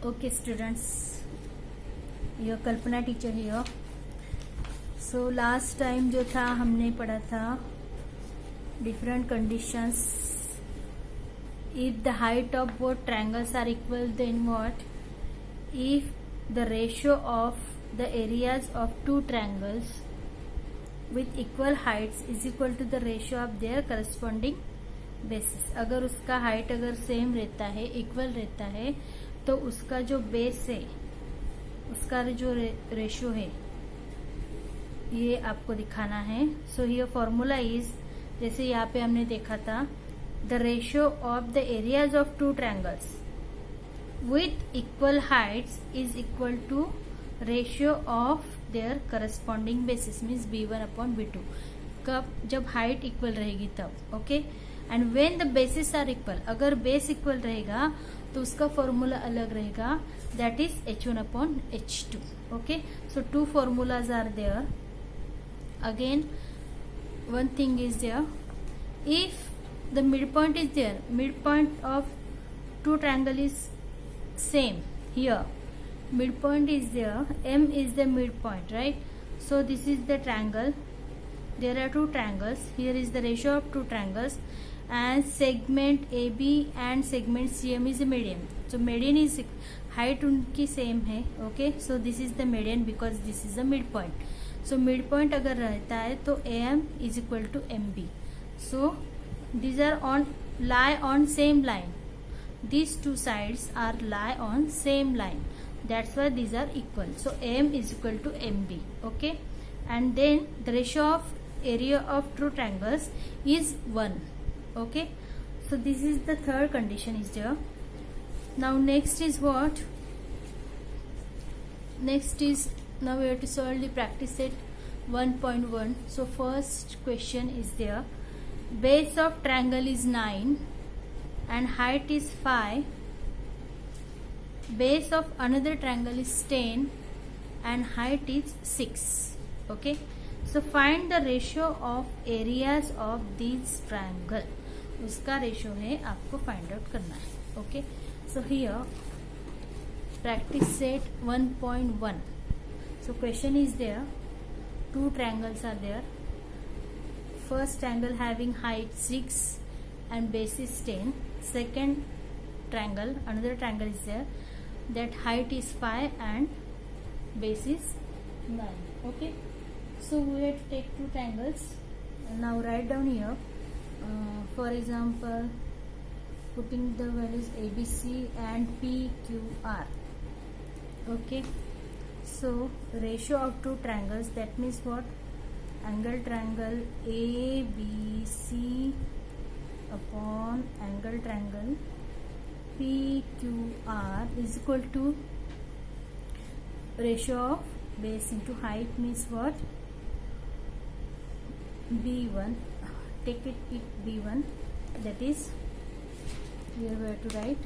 Okay students, your Kalpana teacher here. So last time जो था हमने पढ़ा था different conditions. If the height of both triangles are equal then what? If the ratio of the areas of two triangles with equal heights is equal to the ratio of their corresponding bases. अगर उसका height अगर same रहता है, equal रहता है, तो उसका जो बेस है उसका जो रेशियो है ये आपको दिखाना है. सो हियर फॉर्मूला इज, जैसे यहाँ पे हमने देखा था, the ratio of the areas of two triangles with equal heights is equal to ratio of their corresponding bases, means B1/B2. कब? जब हाइट इक्वल रहेगी तब. Okay. And when the bases are equal, अगर बेस इक्वल रहेगा तो उसका फॉर्मूला अलग रहेगा, that is H1/H2. Okay. So two formulas are there. Again one thing is there, if the midpoint is there, midpoint of to triangle is same. Here midpoint is there, M is the midpoint, right? So this is the triangle, there are two triangles, here is the ratio of two triangles, and segment AB and segment CM is a median. So median is, height उनकी same है. Okay, so this is the median because this is the midpoint. So midpoint अगर रहता है तो AM is equal to MB. So these are on lie on same line, these two sides are lie on same line, that's why these are equal. So AM is equal to MB. Okay. And then the ratio of area of two triangles is 1. Okay. So this is the third condition is there. Now next is what? Next is, now we have to solve the practice set 1.1. So first question is there, base of triangle is 9 and height is 5. Base of another triangle is 10 and height is 6. Okay. So find the ratio of areas of these triangle. उसका ratio है, आपको find out करना है. Okay. So here practice set 1.1. So question is there, two triangles are there. First triangle having height 6 and base is 10. Second triangle, another triangle is there, that height is 5 and base is 9. Okay. So we have to take two triangles. Now write down here, for example, putting the values ABC and PQR. Okay. So ratio of two triangles, that means what? Angle triangle ABC upon angle triangle PQR is equal to ratio of base into height, means what? B1. Take it with B1, that is, here we have to write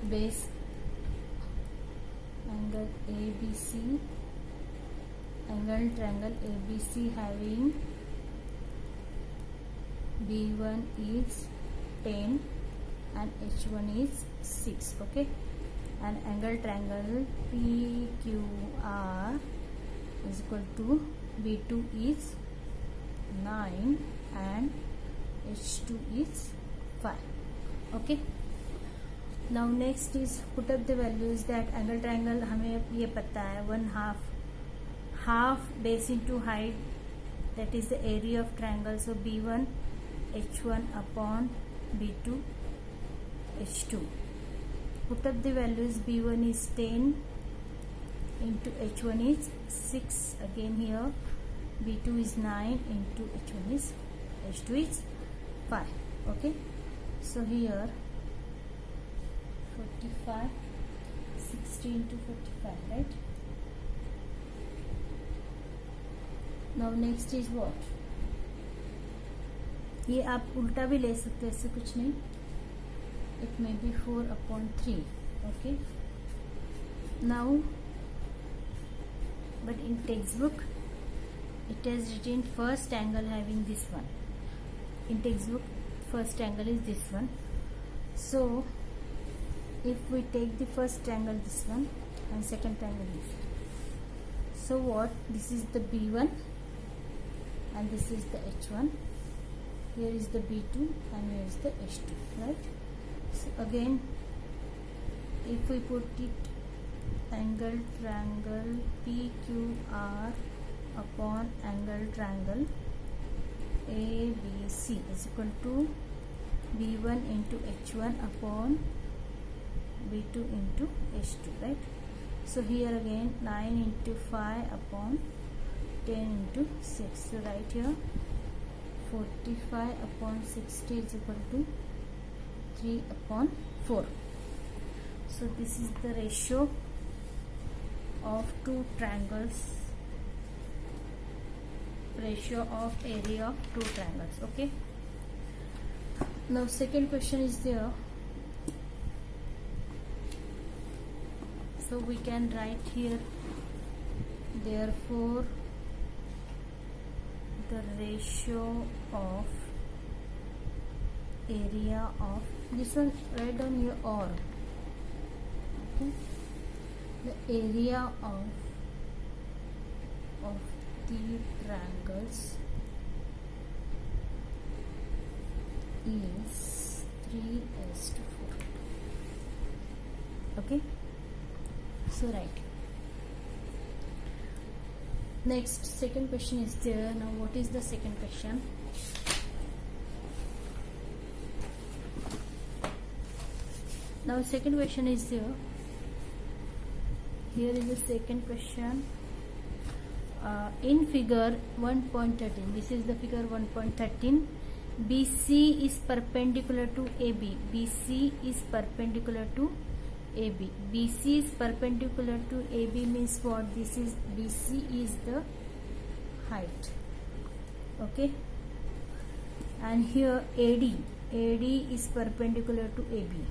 base angle ABC, angle triangle ABC having B1 is 10 and H1 is 6. Okay. And angle triangle PQR is equal to B2 is 9 and H2 is 5. Okay. Now next is put up the values. that angle triangle हमें ये पता है 1/2, half base into height, that is the area of triangle. So B1 H1 upon B2 H2. Put up the values. B1 is 10 into H1 is 6. Again here B2 is 9 into H2 is 5. Okay. So here 45, 60 into 45, right? Now next is what? ये आप उल्टा भी ले सकते हैं, ऐसे कुछ नहीं. It may be 4/3. Okay. Now but in text book it has written first angle having this one. In textbook first angle is this one. So if we take the first triangle, this one, and second triangle this one. So what, this is the B1 and this is the H1, here is the B2 and here is the H2, right? So again, if we put it, angle triangle PQR upon angle triangle ABC is equal to B1 into H1 upon B2 into H2, right? So here again 9 into 5 upon 10 into 6. So right here 45 upon 60 is equal to 3 upon 4. So this is the ratio of two triangles, ratio of area of two triangles. Okay. Now second question is there. So we can write here, therefore the ratio of area of, this one write down here or, okay, the area of the triangles is 3:4. Okay, so right. Next, second question is there. Now what is the second question? Now second question is there. Here is the second question. In figure 1.13, this is the figure 1.13, BC is perpendicular to AB. BC is perpendicular to AB. BC is perpendicular to AB means what? This is BC is the height. Okay. And here AD is perpendicular to AB.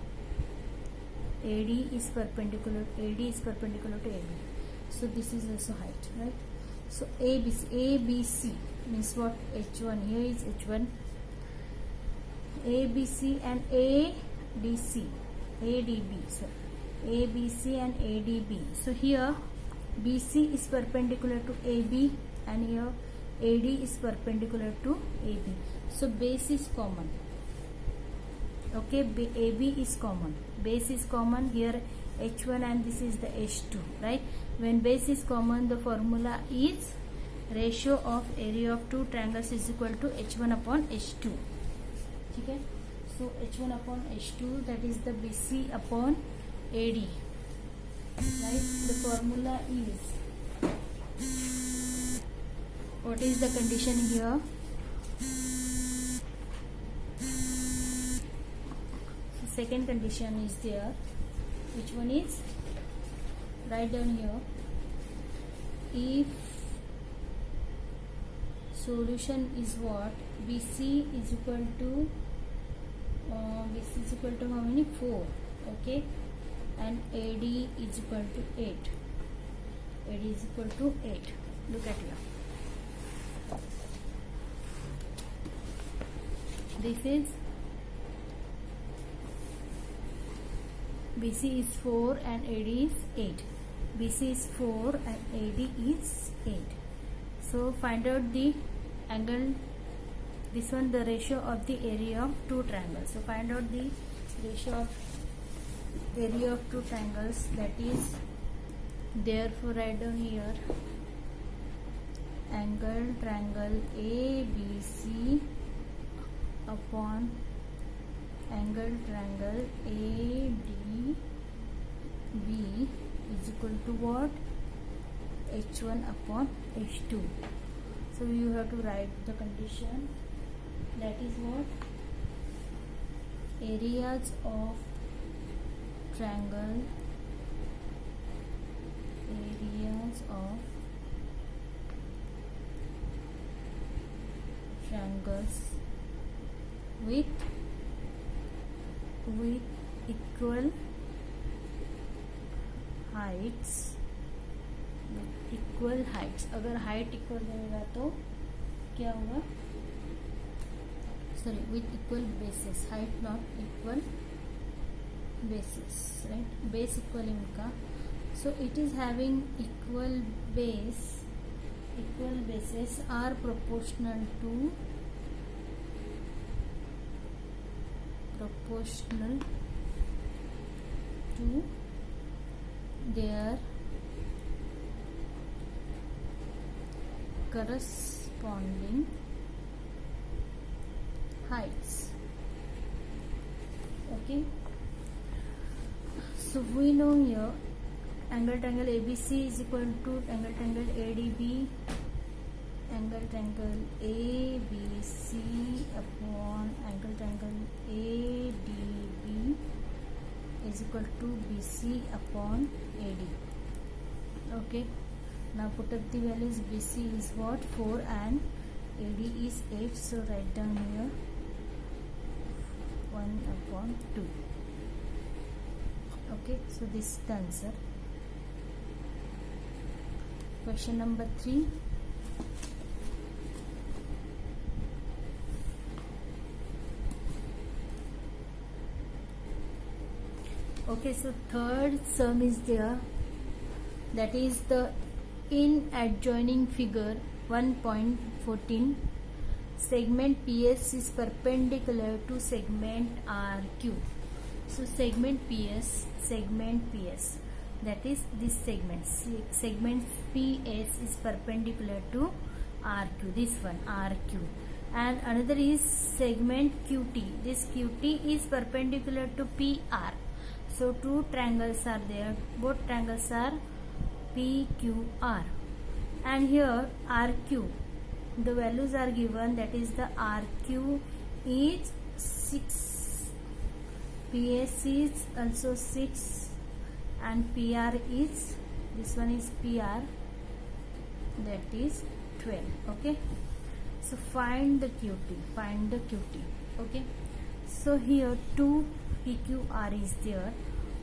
AD is perpendicular to AB. So this is also height, right? So ABC means what? H1. Here is H1. ABC and ADC. ADB. So ABC and ADB. So here BC is perpendicular to AB and here AD is perpendicular to AB. So base is common. Okay, AB is common. Base is common here, H1 and this is the H2, right? When base is common, the formula is ratio of area of two triangles is equal to H1 upon H2. Okay, so H1 upon H2, that is the BC upon AD, right? The formula is, what is the condition here? So second condition is there. Which one is? Write down here. If solution is what? BC is equal to how many? 4. Okay, and AD is equal to 8. AD is equal to 8. Look at here. This is BC is 4 and AD is 8. BC is 4 and AD is 8. So find out the angle, this one, the ratio of the area of two triangles. So find out the ratio of area of two triangles, that is, therefore write down here, angle triangle ABC upon angle triangle ADB is equal to what? H1 upon H2. So you have to write the condition, that is what? Areas of triangle, areas of triangles with equal heights, अगर height equal रहेगा तो क्या होगा? Sorry, with equal basis, height not equal bases, right? Base equal इनका, so it is having equal base, equal bases are proportional to their corresponding heights. Okay, so we know here angle triangle ABC is equal to angle triangle ADB, angle triangle ABC upon angle triangle ADB is equal to BC upon AD. Okay, now put up the values. BC is what? 4 and AD is 8, so write down here 1 upon 2. Okay, so this is the answer. Question number 3. Okay, so third sum is there, that is the in adjoining figure 1.14 segment PS is perpendicular to segment RQ. So segment PS, that is this segment PS is perpendicular to RQ, this one RQ, and another is segment QT. This QT is perpendicular to PR. So two triangles are there, both triangles are PQR, and here RQ, the values are given, that is the RQ is 6, PS is also 6, and PR is, this one is PR, that is 12. Okay, so find the QT. Okay, so here 2 PQR is there,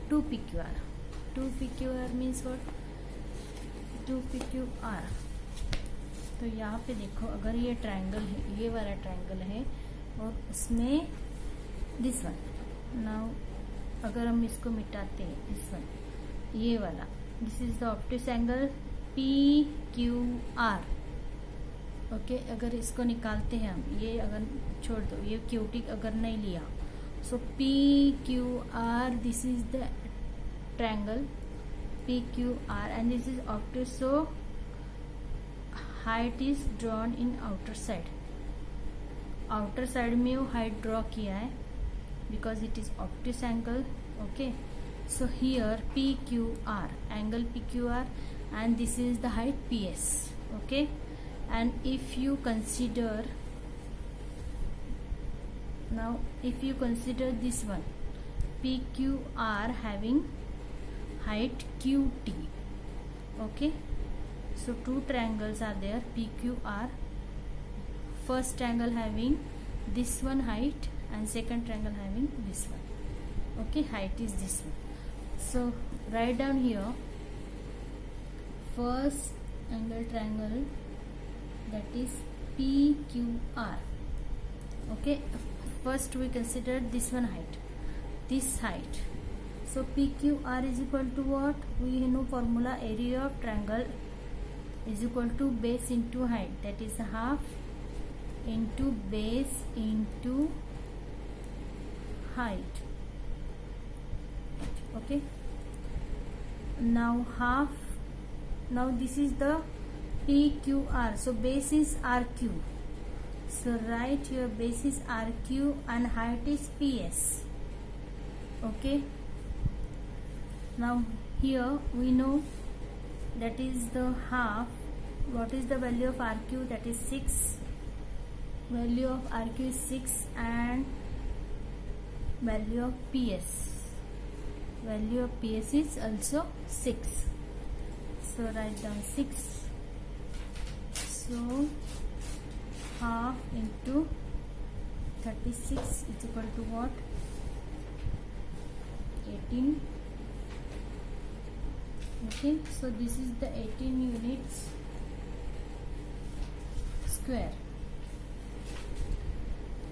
2 PQR means what? 2 PQR. तो यहाँ पे देखो, अगर ये triangle है, ये वाला triangle है, और उसमें दिस वन, नाउ अगर हम इसको मिटाते हैं, दिस वन, ये वाला, this is the obtuse angle PQR. Okay, अगर इसको निकालते हैं हम, ये अगर छोड़ दो, ये QT अगर नहीं लिया, so PQR, this is the triangle PQR, and this is obtuse, so height is drawn in outer side में वो height draw किया है, because it is obtuse angle. Okay, so here PQR, angle PQR, and this is the height PS. Okay, and if you consider this one, PQR having height QT. Okay, so two triangles are there, PQR, first triangle having this one height and second triangle having this one. Okay, height is this one. So write down here first angle triangle, that is PQR. Okay, first we consider this one height, this height. So PQR is equal to what? We know formula, area of triangle is equal to base into height, that is half into base into height. Okay, now half, now this is the PQR, so base is RQ, so write here base is RQ and height is PS. Okay, now here we know that is the half. What is the value of RQ? That is 6. Value of RQ is 6, and value of PS is also 6. So write down 6. So half into 36 is equal to what? 18. Okay, so this is the 18 units square.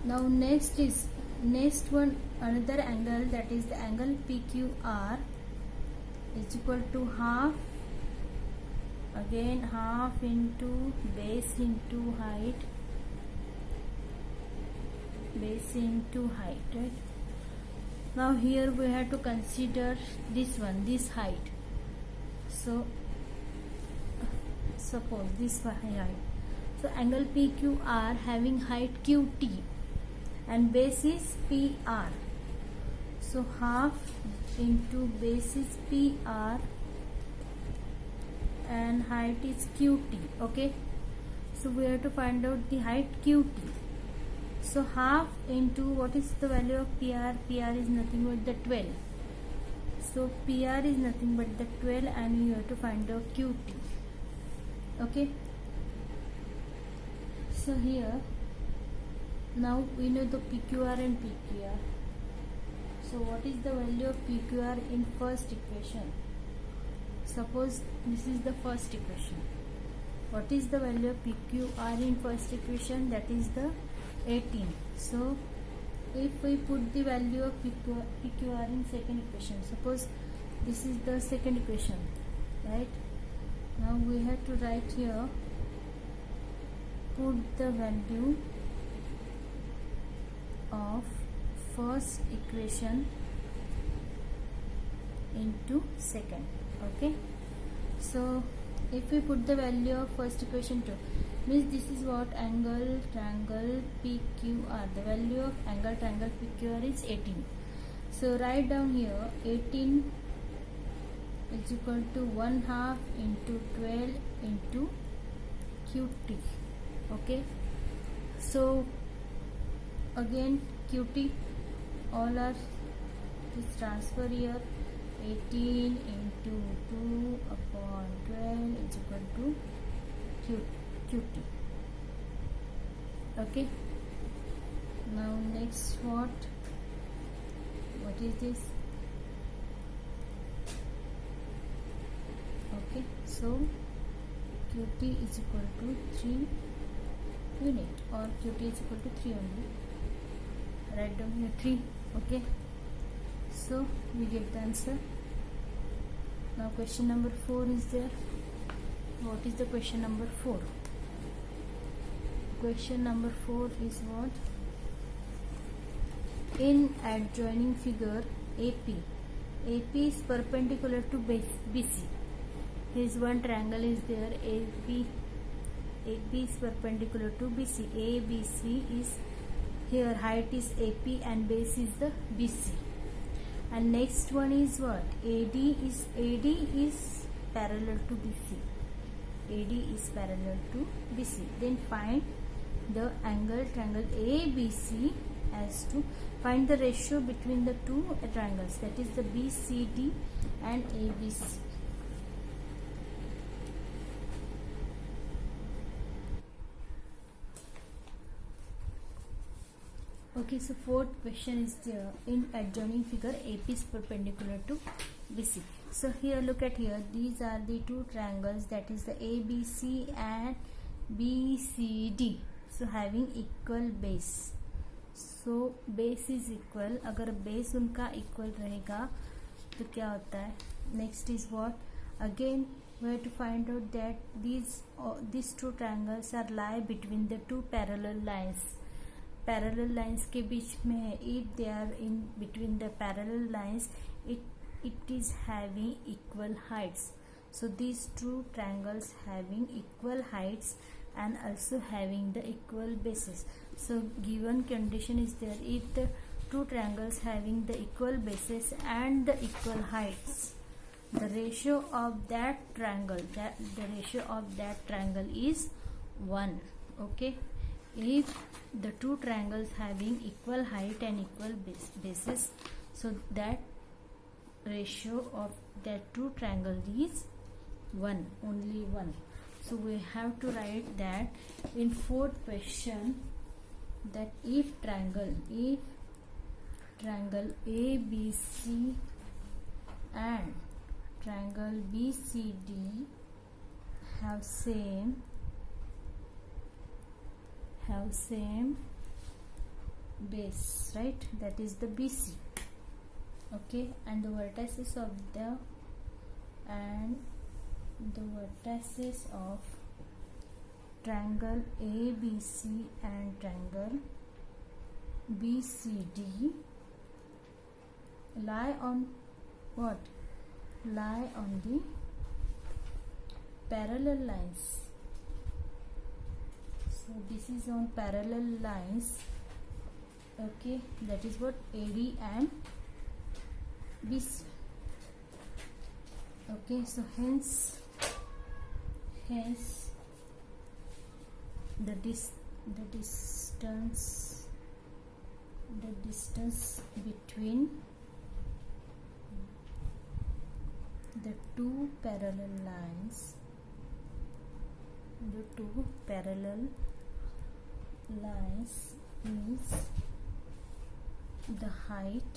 Now next is next one, another angle, that is the angle PQR is equal to half, again half into base into height, right? Now here we have to consider this one, this height. So suppose this height, so angle PQR having height QT and base is PR, so half into base is PR and height is QT. Okay, so we have to find out the height QT. So half into, what is the value of PR? PR is nothing but the 12. So PR is nothing but the 12 and you have to find out QT. Okay, so here now we know the PQR and PQR. So what is the value of PQR in first equation? Suppose this is the first equation. What is the value of PQR in first equation? That is the 18. So if we put the value of PQR in second equation, suppose this is the second equation, right? Now we have to write here, put the value of first equation into second. Okay, so if we put the value of first equation to, means this is what, angle triangle PQR, the value of angle triangle PQR is 18. So write down here 18 is equal to 1/2 into 12 into QT. Okay, so again QT, all are this transfer here, 18 into 2 upon 12 is equal to QT. Okay, now next what is this? Okay, so QT is equal to 3 unit, or QT is equal to 3 only. Write down here 3. Okay, so we get the answer. Now question number 4 is there. What is the question number 4? Question number 4 is what? In adjoining figure AP is perpendicular to base BC. His one triangle is there, AP is perpendicular to BC. ABC is here, height is AP and base is the BC. And next one is what? AD is parallel to BC. AD is parallel to BC. Then find the angle triangle ABC, as to find the ratio between the two triangles, that is the BCD and ABC. Okay, so fourth question is there. In adjoining figure, AP is perpendicular to BC. So here, look at here, these are the two triangles, that is the ABC and BCD. So having equal base. So base is equal. अगर base उनका equal रहेगा तो क्या होता है? Next is what? Again we have to find out that these two triangles are lie between the two parallel lines. Parallel lines के बीच में है. If they are in between the parallel lines, it is having equal heights. So these two triangles having equal heights and also having the equal bases. So given condition is there, if the two triangles having the equal bases and the equal heights, the ratio of that triangle is 1. Okay, if the two triangles having equal height and equal bases, so that ratio of that two triangle is 1, only 1. So we have to write that in fourth question, that if triangle ABC and triangle BCD have same base, right? That is the BC. Okay, and the vertices of triangle ABC and triangle BCD lie on what? Lie on the parallel lines. So this is on parallel lines. Okay, that is what? AD and BC. Okay, so hence the distance between the two parallel lines is the height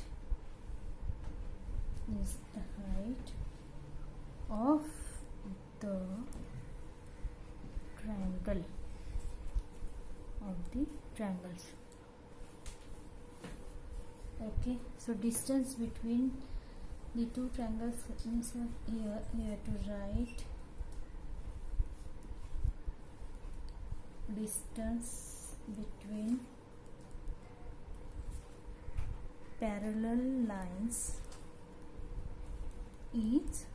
of the triangle of the triangles. Okay, so distance between the two triangles means here you have to write distance between parallel lines is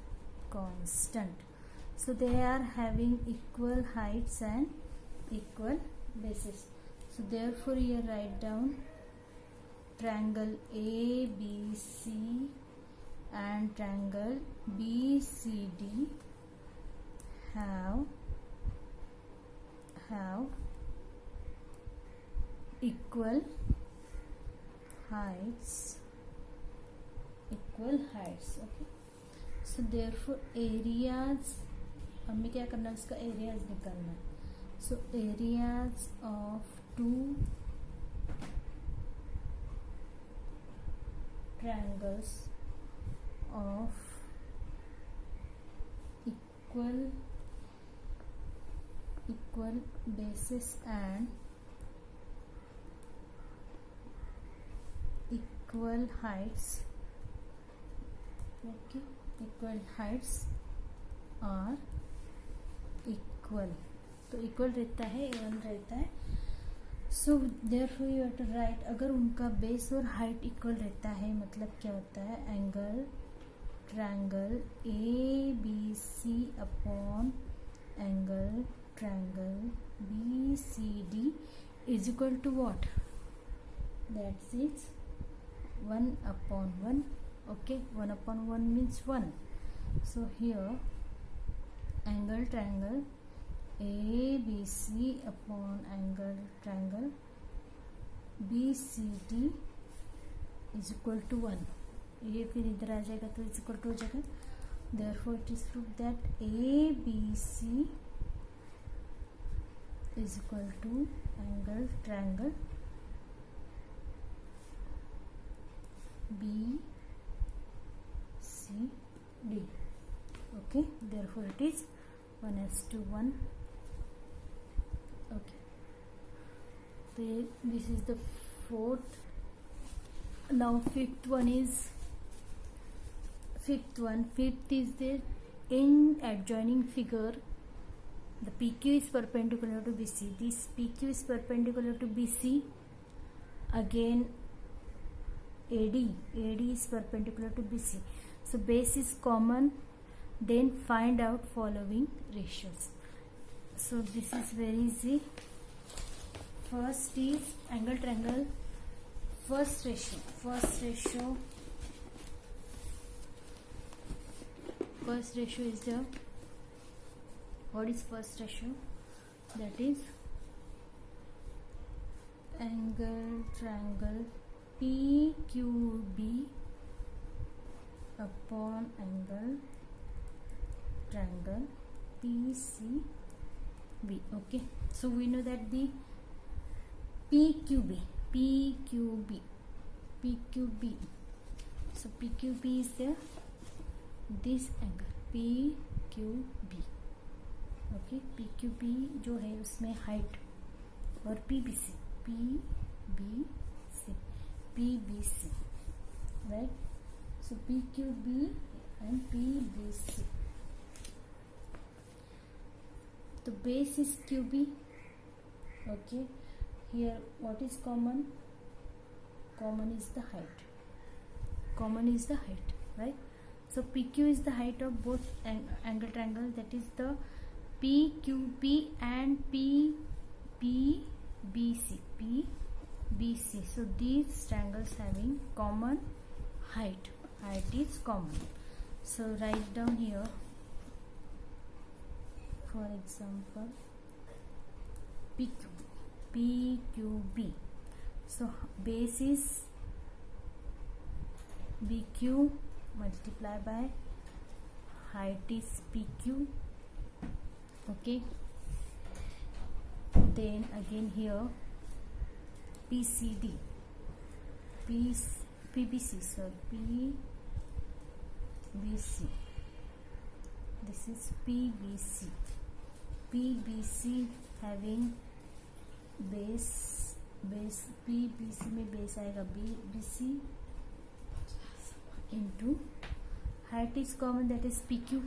constant. So they are having equal heights and equal bases. So therefore you write down triangle ABC and triangle BCD have equal heights. Okay, so therefore areas, हमें क्या करना है, इसका areas निकालना है. So areas of two triangles of equal bases and equal heights. Okay, equal heights are equal. तो equal रहता है, A1 रहता है. So therefore you have to write, अगर उनका बेस और हाइट इक्वल रहता है मतलब क्या होता है, angle triangle ABC upon angle triangle BCD is equal to what, that's is 1/1. Okay, 1/1 means 1. So here angle triangle ABC upon angle triangle BCD is equal to 1. ये फिर इधर आ जाएगा तो इज इक्वल टू हो जाएगा. therefore it is proved that ABC is equal to angle triangle BCD. Okay, therefore it is 1:1. Okay, so this is the fourth. Now fifth is the in adjoining figure. The PQ is perpendicular to BC. This PQ is perpendicular to BC. Again AD is perpendicular to BC. So base is common. Then find out following ratios. So this is very easy. First is angle triangle first ratio. First ratio is the, what is first ratio? That is angle triangle PQB upon angle triangle PCB. Okay, so we know that the PQB. So PQB is the this angle PQB. Okay, PQB जो है उसमें height और PBC PBC, right? So PQB and PBC. The base is QB. Okay, here what is common? Common is the height. Common is the height, right? So PQ is the height of both angle triangle, that is the PQB and PBC. So these triangles having common height. Height is common. So write down here, for example, PQB. So base is BQ multiply by height is PQ. Okay, then again here PBC, sorry, PBC. This is PBC. PBC having base PBC में base आएगा BC into height is common, that is PQ.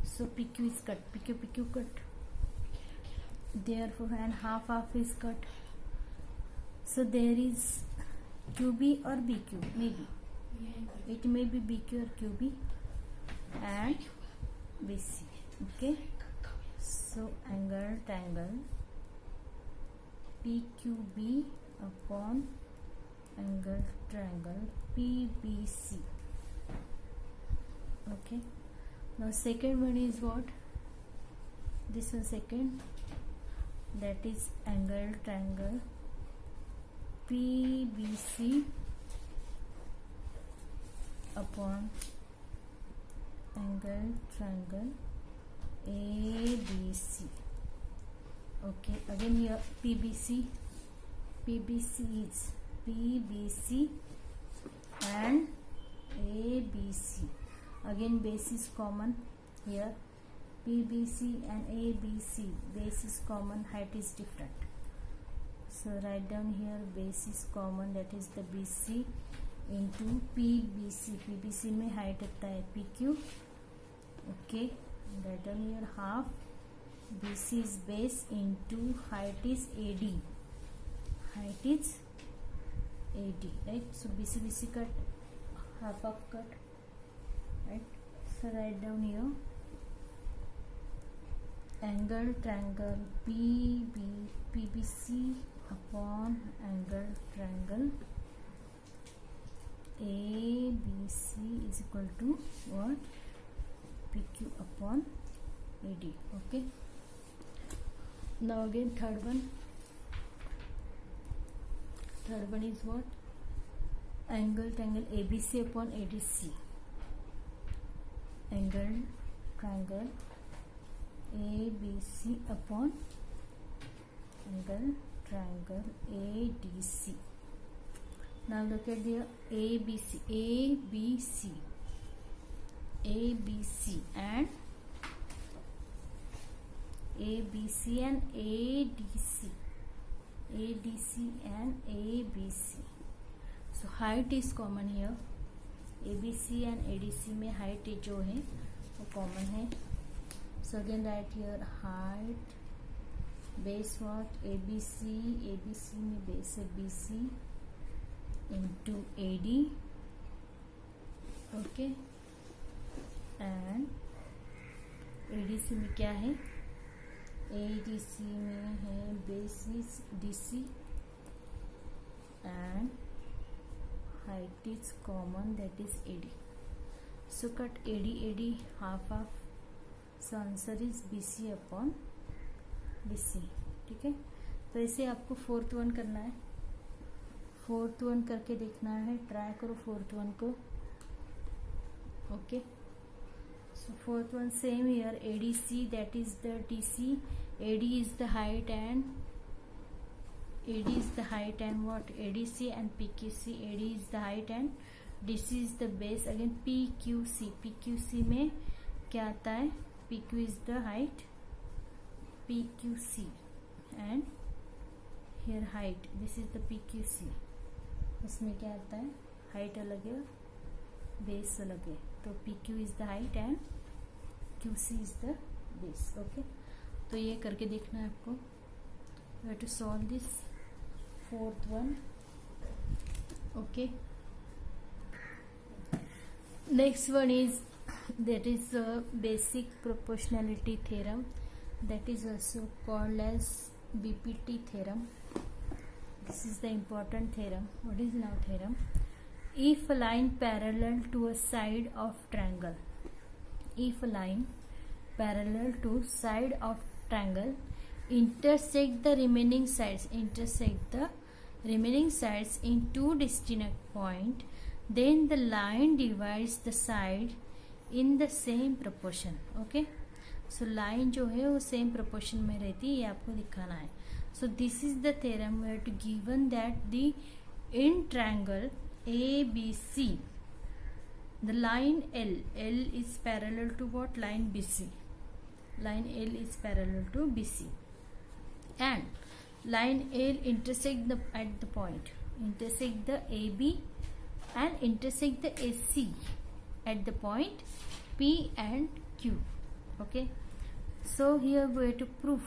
So PQ is cut, PQ cut. Therefore, and half is cut. So there is QB or BQ, maybe. It may be BQ or QB and BC. Okay. So angle triangle PQB upon angle triangle PBC. Okay. Now second one is what? This one second, that is angle triangle PBC upon angle triangle ABC. Okay, again here PBC is PBC and ABC. Again base is common here, PBC and ABC. Base is common, height is different. So write down here base is common, that is the BC into PBC. PBC में height आता है PQ. Okay, write down here half. BC is base into height is AD. Height is AD, right? So BC cut, half of cut, right? So write down here angle triangle PBC upon angle triangle ABC is equal to what? PQ upon AD. Okay. Now again third one is what? Angle triangle ABC upon ADC. Angle triangle ABC upon angle triangle ADC. Now look at the ABC and ADC and ABC. So height is common here. ABC and ADC में height जो है वो common है. So again write here height base what? ABC में base है BC into AD. Okay, and ADC में क्या है? ADC में है basis DC and height is common, that is AD. So cut AD half. So answer is BC upon BC. ठीक है, तो ऐसे आपको फोर्थ वन करना है. फोर्थ वन करके देखना है, ट्राई करो फोर्थ वन को. Okay, so fourth one same here, ADC, that is the DC, AD is the height and what? ADC and PQC. AD is the height and DC is the base. Again PQC में क्या आता है? PQ is the height, PQC, and here height, this is the PQC, इसमें क्या आता है, height अलग है, बेस अलग है, तो PQ is the height and QC is the base. Okay, तो ये करके देखना है आपको. You have to solve this fourth one. Okay, next one is that is basic proportionality theorem, that is also called as BPT theorem. This is the important theorem. What is now theorem? If a line parallel to a side of triangle, if a line parallel to side of triangle intersect the remaining sides, in two distinct point, then the line divides the side in the same proportion. Okay, so line जो है वो same proportion में रहती है, ये आपको दिखाना है. So this is the theorem where to given that the in triangle ABC, the line L is parallel to what? Line BC. Line L is parallel to BC, and line L intersect the at the point, intersect the AB and intersect the AC at the point P and Q. Okay, so here we have to prove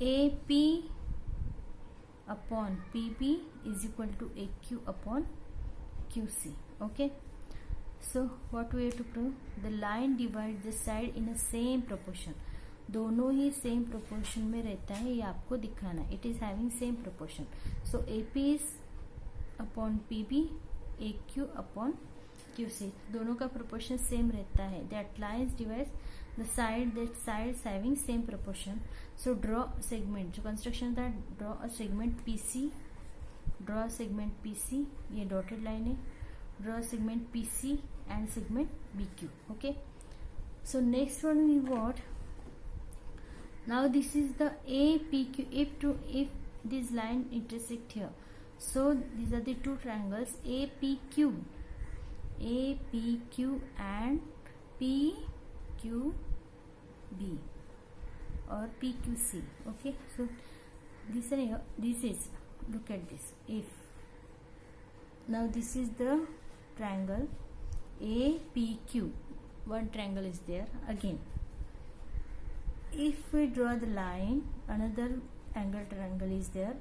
AP upon PB is equal to AQ upon QC. Okay, so what we have to prove? The line divides the side in a same proportion. दोनों ही same proportion में रहता है, ये आपको दिखाना है. It is having same proportion. So AP is upon PB, AQ upon QC, दोनों का प्रोपोर्शन सेम रहता है. That lines divides the side, that sides having same proportion. So draw segment, जो कंस्ट्रक्शन था, draw a segment PC, draw segment PC, ये dotted line है. Draw segment PC and segment BQ. Okay, so next one we what? Now this is the APQ. If this line intersect here, so these are the two triangles APQ and PQB or PQC. Okay, so this is look at this. If now this is the triangle APQ, one triangle is there. Again, if we draw the line, another angle triangle is there,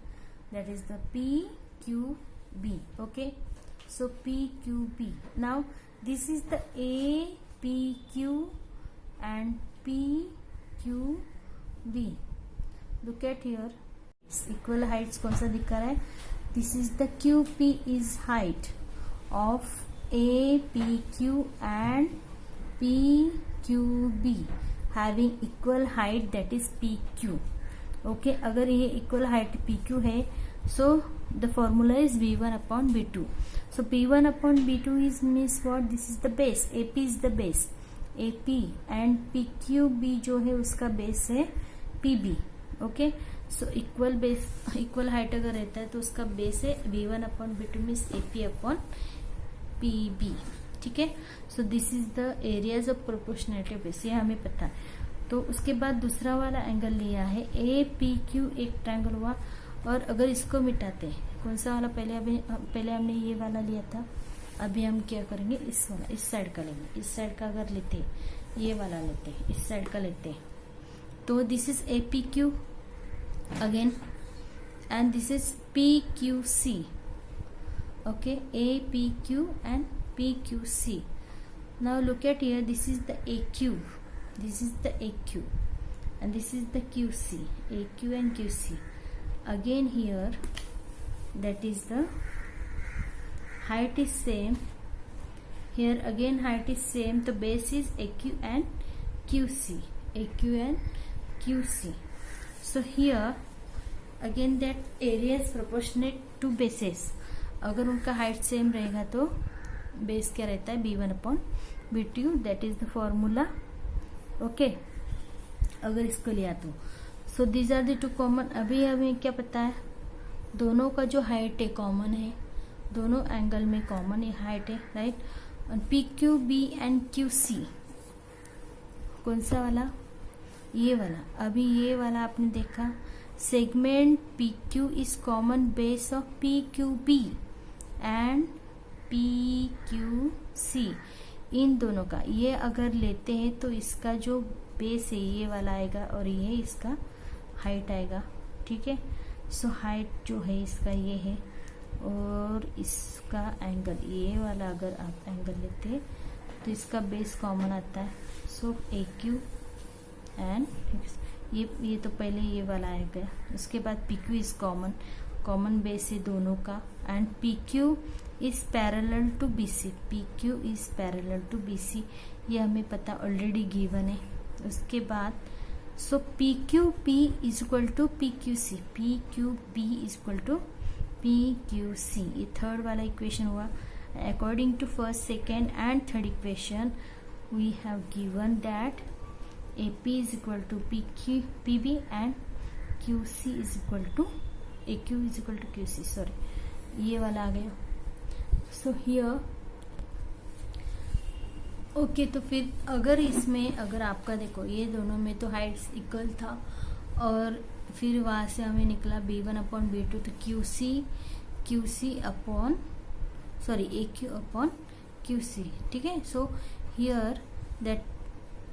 that is the PQB. Okay, so PQB. Now this is the APQ and PQB. Look at here, it's equal heights. कौन सा दिखा रहा है? This is the QP is height of APQ and PQB having equal height, that is PQ. Okay, अगर ये equal height PQ है, so the formula is B1 upon B2. So B1 upon B2 is means what? This is the base. AP is the base. AP and PQB जो है उसका base है PB. Okay, so equal base, equal height अगर रहता है तो उसका base है B1 upon B2 means AP upon PB. ठीक है, so this is the areas of proportionality base, ये हमें पता है. तो उसके बाद दूसरा वाला एंगल लिया है APQ, एक ट्रायंगल हुआ. और अगर इसको मिटाते हैं, कौन सा वाला? पहले हमने ये वाला लिया था. अभी हम क्या करेंगे? इस वाला, इस साइड का लेंगे. इस साइड का अगर लेते, ये वाला लेते, इस साइड का लेते, तो this is APQ again and this is PQC. Okay, APQ and PQC. Now look at here, this is the AQ, this is the AQ and this is the QC, AQ and QC. Again here, that is the height is same. Here again height is same, the base is AQ and QC, AQ and QC. So here again that area is proportionate to bases. अगर उनका height same रहेगा तो base क्या रहता है? B1 upon B2, that is the formula. Okay, अगर इसको लिया तो so these are the two common. अभी हमें क्या पता है? दोनों का जो हाइट है कॉमन है, दोनों एंगल में कॉमन है हाइट है, राइट. PQB एंड QC, कौन सा वाला? ये वाला. अभी ये वाला आपने देखा segment PQ is common base of PQB and PQC, इन दोनों का ये अगर लेते हैं तो इसका जो बेस है ये वाला आएगा और ये इसका हाइट आएगा, ठीक है। सो हाइट जो है इसका ये है और इसका एंगल ये वाला अगर आप एंगल लेते हैं तो इसका बेस कॉमन आता है। सो AQ एंड ये तो पहले ये वाला आएगा, उसके बाद PQ इज कॉमन बेस है दोनों का, and PQ is parallel to BC, PQ is parallel to BC, ये हमें पता ऑलरेडी गिवन है। उसके बाद so PQP is equal to PQC, PQB is equal to PQC, ये थर्ड वाला इक्वेशन हुआ। According to first, second and third equation we have given that AP is equal to PB and QC is equal to AQ is equal to QC, sorry ये वाला आ गया। So here okay, तो फिर अगर इसमें अगर आपका देखो ये दोनों में तो हाइट्स इक्वल था और फिर वहां से हमें निकला B1 अपॉन B2, तो QC upon sorry AQ upon QC, ठीक है। So here that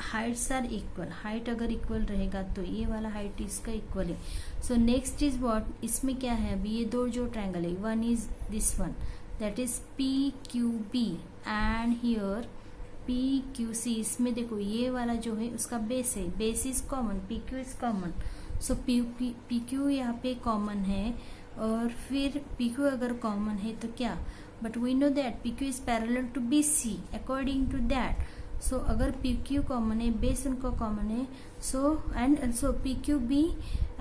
heights are equal, height अगर इक्वल रहेगा तो ये वाला हाइट इसका इक्वल है। सो नेक्स्ट इज व्हाट, इसमें क्या है अभी ये दो जो ट्रायंगल है, one is this one that is PQB and here PQC, इसमें देखो ये वाला जो है उसका बेस है, base is common, PQ is common. So PQ यहाँ पे कॉमन है और फिर PQ अगर कॉमन है तो क्या, but we know that PQ is parallel to BC according to that. So अगर PQ कॉमन है, बेस उनका कॉमन है, so and also PQB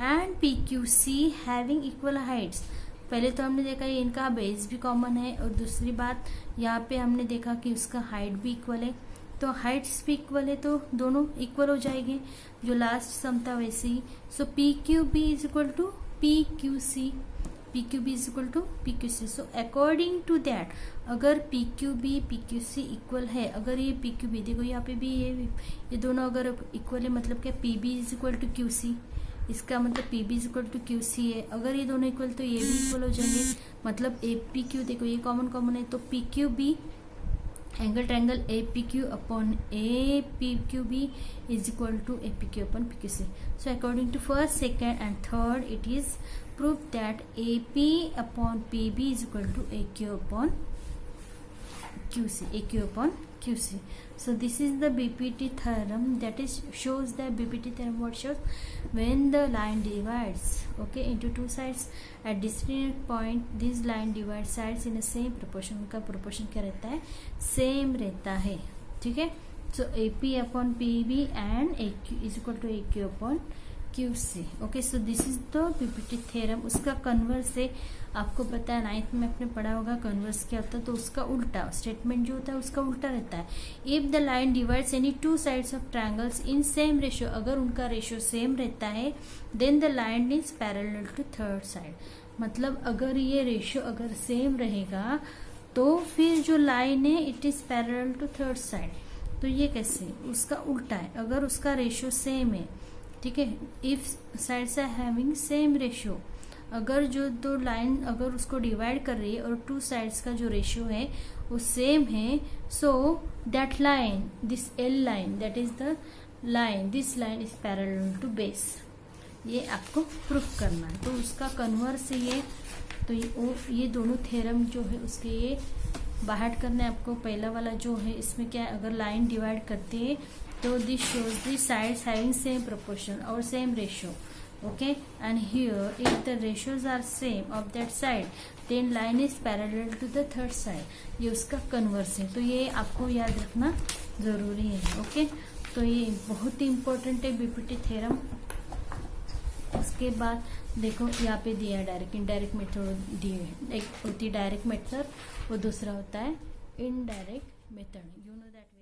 and PQC having equal heights. पहले तो हमने देखा ये इनका बेस भी कॉमन है और दूसरी बात यहाँ पे हमने देखा कि उसका हाइट भी इक्वल है, तो हाइट्स भी इक्वल है तो दोनों इक्वल हो जाएंगे, जो लास्ट सम था वैसे ही। So PQB is equal to PQC, PQB is equal to PQC। So according to that अगर PQB PQC इक्वल है, अगर ये PQB देखो यहाँ पे भी ये दोनों अगर इक्वल है मतलब क्या PB is equal to QC, इसका मतलब PB is equal to QC है। अगर ये दोनों इक्वल तो ये भी इक्वल हो जाएंगे, मतलब APQ देखो ये कॉमन है तो PQB angle triangle APQ upon APQB is equal to APQ upon PQC। So according to first, second and third it is prove that AP upon PB is equal to AQ upon QC. So this is the BPT theorem, that is shows the BPT theorem what shows when the line divides okay into two sides at distinct point, this line divides sides in the same proportion, उनका proportion क्या रहता है, same रहता है, ठीक है। So AP upon PB and AQ is equal to AQ upon QC। Okay, so this is the BPT theorem. उसका converse है, आपको पता है 9th में आपने पढ़ा होगा कन्वर्स क्या होता है, तो उसका उल्टा स्टेटमेंट जो होता है उसका उल्टा रहता है। If the line divides any two sides of triangles in same ratio, अगर उनका रेशियो सेम रहता है then the line is parallel to third side, मतलब अगर ये रेशियो अगर सेम रहेगा तो फिर जो लाइन है it is parallel to third side. तो ये कैसे, उसका उल्टा है, अगर उसका रेशियो सेम है, ठीक है, if sides are having same ratio, अगर जो दो लाइन अगर उसको डिवाइड कर रही है और टू साइड्स का जो रेशियो है वो सेम है, so that line, this L line, that is the line, this line is parallel to base. ये आपको प्रूफ करना है, तो उसका कन्वर्स ये, तो ये दोनों थ्योरम जो है उसके ये बाहर करना है आपको। पहला वाला जो है इसमें क्या है, अगर लाइन डिवाइड करते हैं तो this shows the sides having same proportion और same ratio, okay, and here if the ratios are same of that side then line is parallel to the third side, ये उसका कन्वर्स है। तो ये आपको याद रखना जरूरी है, ओके। तो ये बहुत ही इंपॉर्टेंट है बीपीटी थ्योरम। उसके बाद देखो यहाँ पे दिया डायरेक्ट इनडायरेक्ट मेथड दिए, एक होती है डायरेक्ट मेथड, वो दूसरा होता है indirect method, you know that.